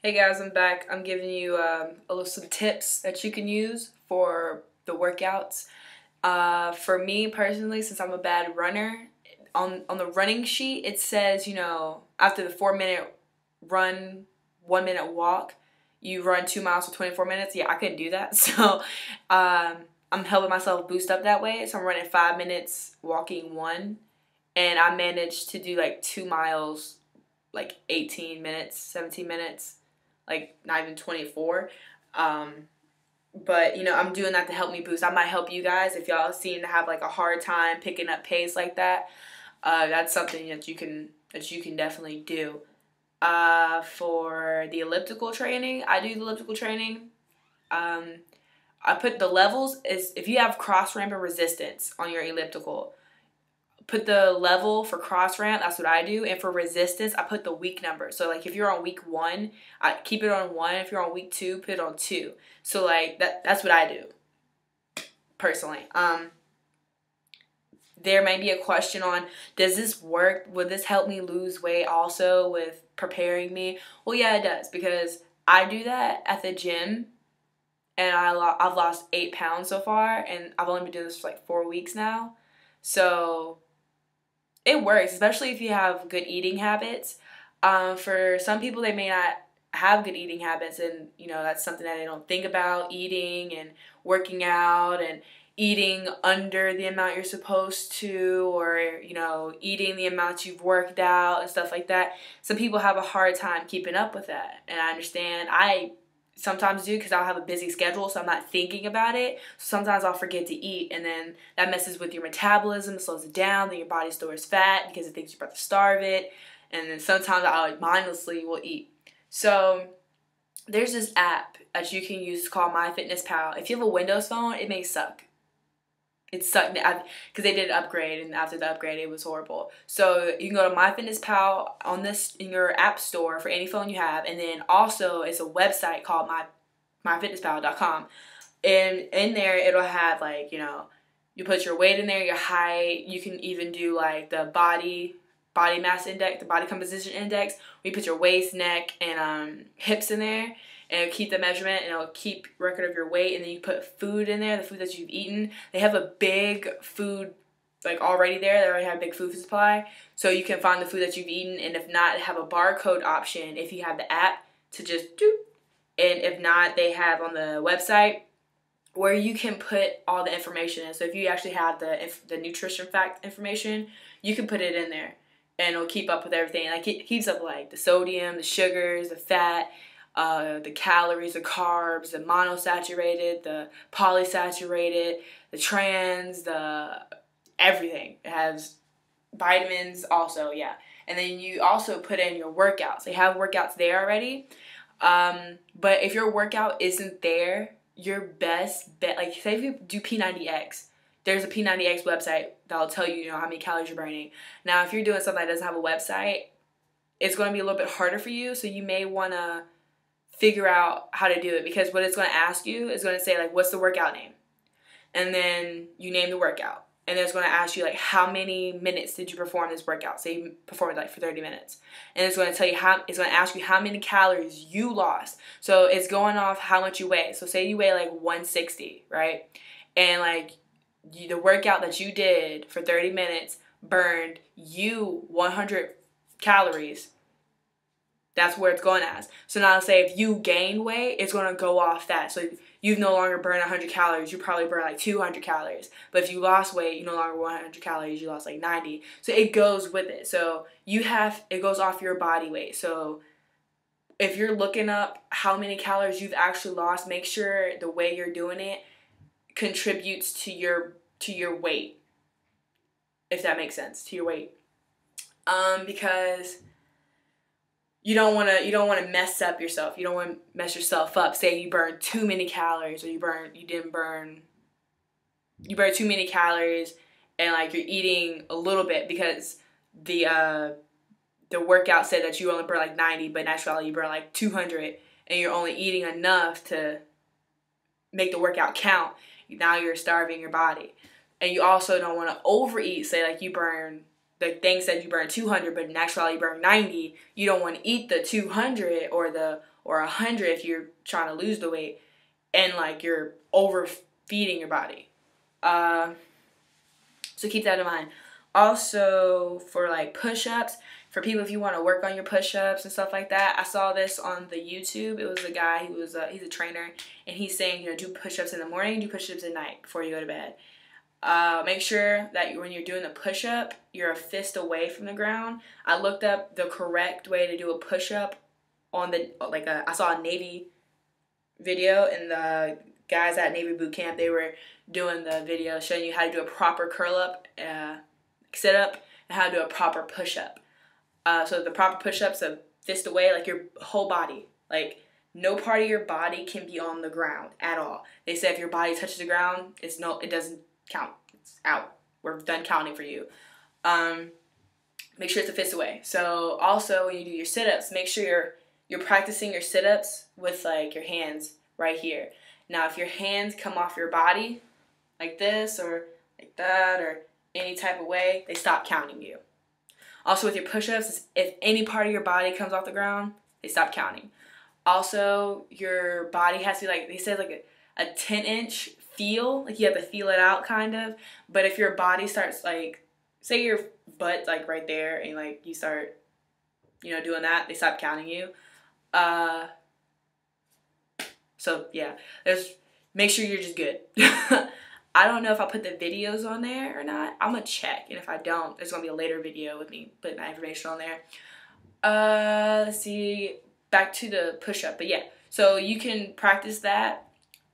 Hey guys, I'm back. I'm giving you some tips that you can use for the workouts. For me personally, since I'm a bad runner, on the running sheet it says, after the 4 minute run, 1 minute walk, you run 2 miles for 24 minutes. Yeah, I couldn't do that. So I'm helping myself boost up that way. So I'm running 5 minutes, walking one, and I managed to do like 2 miles, like 18 minutes, 17 minutes, like not even 24. Um, but I'm doing that to help me boost. I might help you guys if y'all seem to have like a hard time picking up pace like that. That's something that you can definitely do. For the elliptical training, I do the elliptical training. Um, I put the levels is if you have cross ramp and resistance on your elliptical, put the level for cross ramp. That's what I do. And for resistance, I put the week number. So like if you're on week 1, I keep it on 1. If you're on week 2, put it on 2. So like that's what I do personally. There may be a question on, does this work? Would this help me lose weight also with preparing me? Well, yeah, it does, because I do that at the gym, and I've lost 8 pounds so far, and I've only been doing this for like 4 weeks now. So it works, especially if you have good eating habits. For some people, they may not have good eating habits, and that's something that they don't think about, eating and working out and eating under the amount you're supposed to, or eating the amount you've worked out and stuff like that. Some people have a hard time keeping up with that, and I understand. I sometimes do, because I'll have a busy schedule, so I'm not thinking about it. Sometimes I'll forget to eat, and then that messes with your metabolism, slows it down, then your body stores fat because it thinks you're about to starve it, and then sometimes I mindlessly will eat. So there's this app that you can use called MyFitnessPal. If you have a Windows phone, it may suck. It sucked because they did an upgrade, and after the upgrade, it was horrible. So you can go to MyFitnessPal in your app store for any phone you have, and then also it's a website called myfitnesspal.com, and in there it'll have you put your weight in there, your height. You can even do like the body mass index, the body composition index. Where you put your waist, neck, and hips in there. And it'll keep the measurement, and it'll keep record of your weight, and then you put food in there, the food that you've eaten. They have a big food, already there. They already have a big food supply. So you can find the food that you've eaten, and if not, have a barcode option if you have the app to just do. And if not, they have on the website where you can put all the information in. So if you actually have the nutrition fact information, you can put it in there, and it'll keep up with everything. It keeps up the sodium, the sugars, the fat, the calories, the carbs, the monosaturated, the polysaturated, the trans, the everything. It has vitamins also, yeah. And then you also put in your workouts. They have workouts there already. But if your workout isn't there, your best bet, say if you do P90X, there's a P90X website that'll tell you, how many calories you're burning. Now, if you're doing something that doesn't have a website, it's going to be a little bit harder for you, so you may want to figure out how to do it, because what it's going to ask you is going to say, what's the workout name? And then you name the workout. And then it's going to ask you, how many minutes did you perform this workout? Say you performed, for 30 minutes. And it's going to tell you it's going to ask you how many calories you lost. So it's going off how much you weigh. So say you weigh, 160, right? And, the workout that you did for 30 minutes burned you 100 calories. That's where it's going as. So now say if you gain weight, it's going to go off that. So you've no longer burned 100 calories. You probably burn 200 calories. But if you lost weight, you no longer 100 calories. You lost 90. So it goes with it. So it goes off your body weight. So if you're looking up how many calories you've actually lost, make sure the way you're doing it contributes to your weight. If that makes sense, to your weight. Because you don't want to mess up yourself. You don't want to mess yourself up. Say you burn too many calories, or you burn too many calories, and you're eating a little bit because the workout said that you only burn 90, but in actuality you burn 200, and you're only eating enough to make the workout count. Now you're starving your body. And you also don't want to overeat. Say you burn the thing said you burn 200, but in actuality you burn 90, you don't want to eat the 200 or 100 if you're trying to lose the weight and like you're overfeeding your body. So keep that in mind. Also, for like push-ups, for people if you want to work on your push-ups and stuff like that, I saw this on the YouTube. It was a guy who was he's a trainer, and he's saying, you know, do push-ups in the morning, do push-ups at night before you go to bed. Make sure that when you're doing the push-up, you're a fist away from the ground. I looked up the correct way to do a push-up on the, I saw a Navy video, and the guys at Navy boot camp, they were doing the video showing you how to do a proper curl-up, sit-up, and how to do a proper push-up. So the proper push-up's a fist away, like your whole body. Like, no part of your body can be on the ground at all. They say if your body touches the ground, it doesn't count. It's out. We're done counting for you. Make sure it's a fist away. So also when you do your sit-ups, make sure you're practicing your sit-ups with like your hands right here. Now if your hands come off your body like this or like that or any type of way, they stop counting you. Also with your push-ups, if any part of your body comes off the ground, they stop counting. Also, your body has to be like, they said like a 10-inch feel, like you have to feel it out kind of. But if your body starts like, say your butt like right there and like you start, you know, doing that, they stop counting you. So yeah, make sure you're just good. I don't know if I'll put the videos on there or not. I'm gonna check, and if I don't, there's gonna be a later video with me putting that information on there. Let's see, back to the push-up, but yeah, so you can practice that.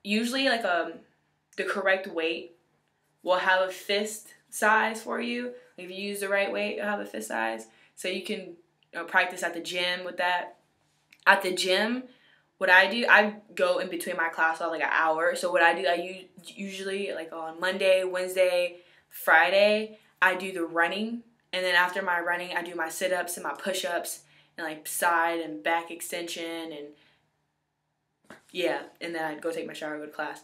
Usually, like the correct weight will have a fist size for you. If you use the right weight, it'll have a fist size. So you can practice at the gym with that. At the gym, what I do, I go in between my class for like an hour. So what I do, I usually like on Monday, Wednesday, Friday, I do the running. And then after my running, I do my sit-ups and my push-ups and like side and back extension and yeah. And then I'd go take my shower, go to class.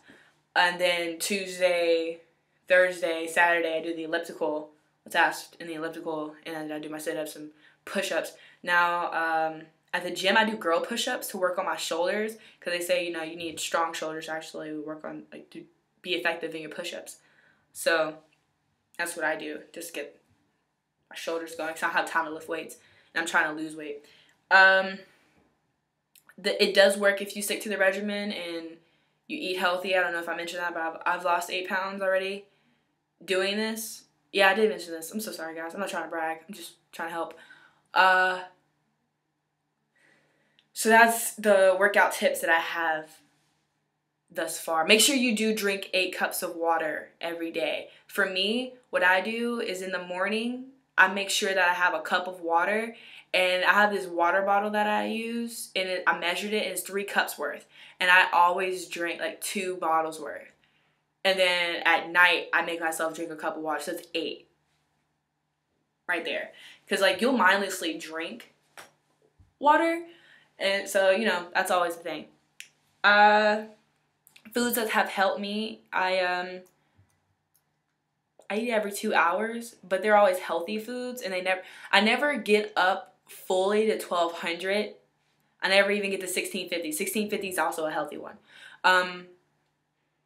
And then Tuesday, Thursday, Saturday, I do the elliptical, task in the elliptical, and then I do my sit-ups and push-ups. Now, at the gym, I do girl push-ups to work on my shoulders because they say, you know, you need strong shoulders to actually work on, like, to be effective in your push-ups. So that's what I do, just get my shoulders going because I don't have time to lift weights, and I'm trying to lose weight. It does work if you stick to the regimen and you eat healthy. I don't know if I mentioned that, but I've lost 8 pounds already doing this. Yeah, I did mention this. I'm so sorry, guys. I'm not trying to brag. I'm just trying to help. So that's the workout tips that I have thus far. Make sure you do drink 8 cups of water every day. For me, what I do is in the morning, I make sure that I have a cup of water, and I have this water bottle that I use, and I measured it, and it's 3 cups worth. And I always drink like 2 bottles worth. And then at night, I make myself drink a cup of water, so it's 8. Right there. Because like you'll mindlessly drink water, and so, you know, that's always the thing. Foods that have helped me, I eat every 2 hours, but they're always healthy foods, and I never get up fully to 1200. I never even get to 1650. 1650 is also a healthy one.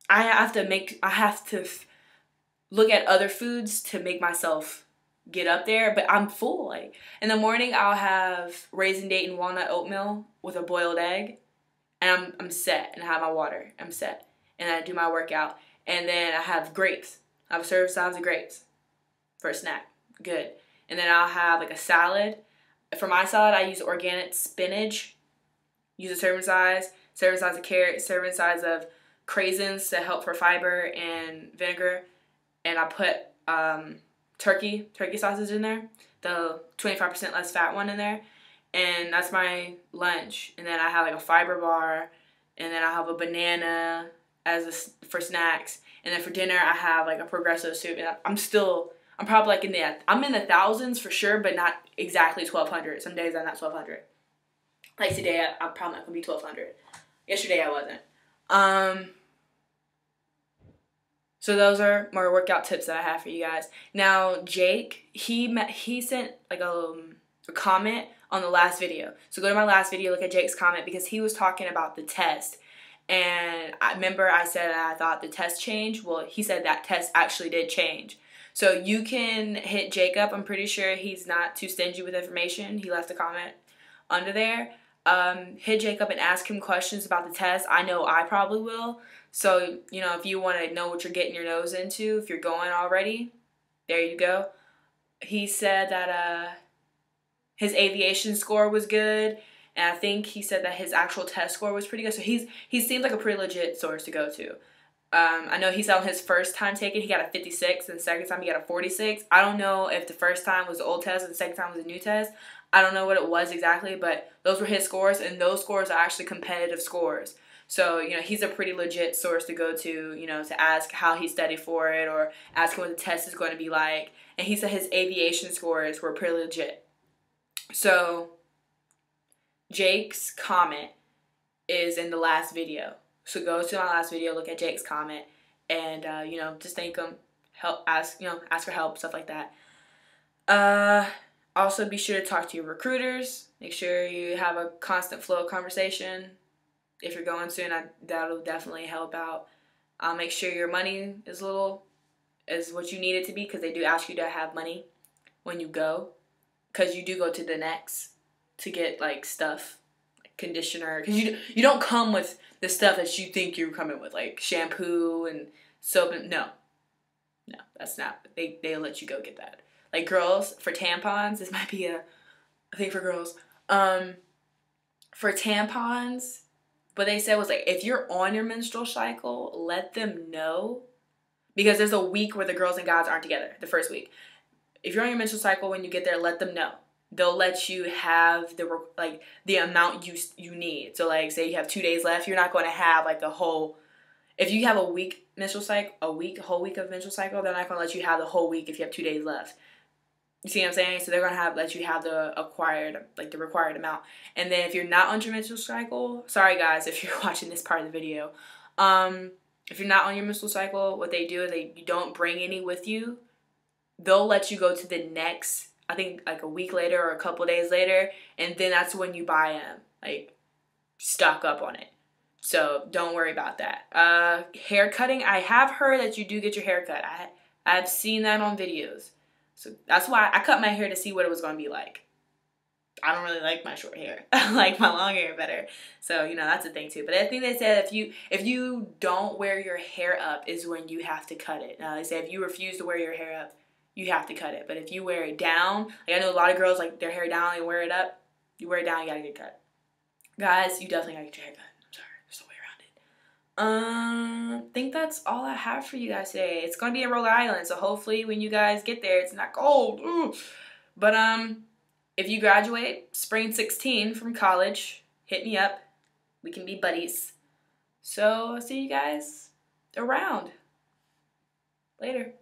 I have to look at other foods to make myself get up there, but I'm full. Like in the morning, I'll have raisin date and walnut oatmeal with a boiled egg, and I'm set. And I have my water. I'm set, and I do my workout, and then I have grapes. I have serving size of grapes for a snack. Good. And then I'll have like a salad. For my salad, I use organic spinach. Use a serving size of carrot, serving size of craisins to help for fiber and vinegar, and I put turkey sausage in there, the 25% less fat one in there, and that's my lunch. And then I have like a fiber bar, and then I have a banana for snacks, and then for dinner I have like a Progresso soup. And I'm probably like I'm in the thousands for sure, but not exactly 1200. Some days I'm not 1200. Like today, I'm probably not gonna be 1200. Yesterday I wasn't. So those are more workout tips that I have for you guys. Now, Jake, he sent like a comment on the last video. So go to my last video, look at Jake's comment, because he was talking about the test. And I remember I said I thought the test changed. Well, he said that test actually did change. So you can hit Jake up. I'm pretty sure he's not too stingy with information. He left a comment under there. Hit Jake up and ask him questions about the test. I know I probably will. So, you know, if you want to know what you're getting your nose into, if you're going already, there you go. He said that his aviation score was good. And I think he said that his actual test score was pretty good. So he seemed like a pretty legit source to go to. I know he said on his first time taking, he got a 56, and the second time he got a 46. I don't know if the first time was the old test and the second time was a new test. I don't know what it was exactly, but those were his scores, and those scores are actually competitive scores. So, you know, he's a pretty legit source to go to, you know, to ask how he studied for it or ask him what the test is going to be like. And he said his aviation scores were pretty legit. So Jake's comment is in the last video. So go to my last video, look at Jake's comment, and you know, just thank him, ask for help, stuff like that. Also, be sure to talk to your recruiters. Make sure you have a constant flow of conversation. If you're going soon, that'll definitely help out. Make sure your money is what you need it to be, because they do ask you to have money when you go, because you do go to the next to get like stuff, like conditioner, because you don't come with the stuff that you think you're coming with, like shampoo and soap. And no, that's not. They'll let you go get that. Like girls, for tampons, this might be a thing for girls. For tampons, what they said was like, if you're on your menstrual cycle, let them know, because there's a week where the girls and guys aren't together, the first week. If you're on your menstrual cycle, when you get there, let them know. They'll let you have the amount you need. So like, say you have 2 days left, you're not going to have like the whole. If you have a week menstrual cycle, a whole week of menstrual cycle, they're not going to let you have the whole week if you have 2 days left. You see what I'm saying? So they're going to let you have the required amount. And then if you're not on your menstrual cycle, sorry guys if you're watching this part of the video, if you're not on your menstrual cycle, what they do is you don't bring any with you. They'll let you go to the next, I think like a week later or a couple days later, and then that's when you buy them. Like, stock up on it. So don't worry about that. Hair cutting, I have heard that you do get your hair cut. I've seen that on videos. So that's why I cut my hair to see what it was going to be like. I don't really like my short hair. I like my long hair better. So, you know, that's a thing too. But I think they said if you don't wear your hair up is when you have to cut it. Now, they say if you refuse to wear your hair up, you have to cut it. But if you wear it down, like I know a lot of girls like their hair down and wear it up. You wear it down, you gotta get cut. Guys, you definitely gotta get your hair cut. I'm sorry, there's no way around it. I think that's all I have for you guys today. It's gonna be in Rhode Island, so hopefully when you guys get there, it's not cold. Ooh. But if you graduate spring 16 from college, hit me up. We can be buddies. So I'll see you guys around. Later.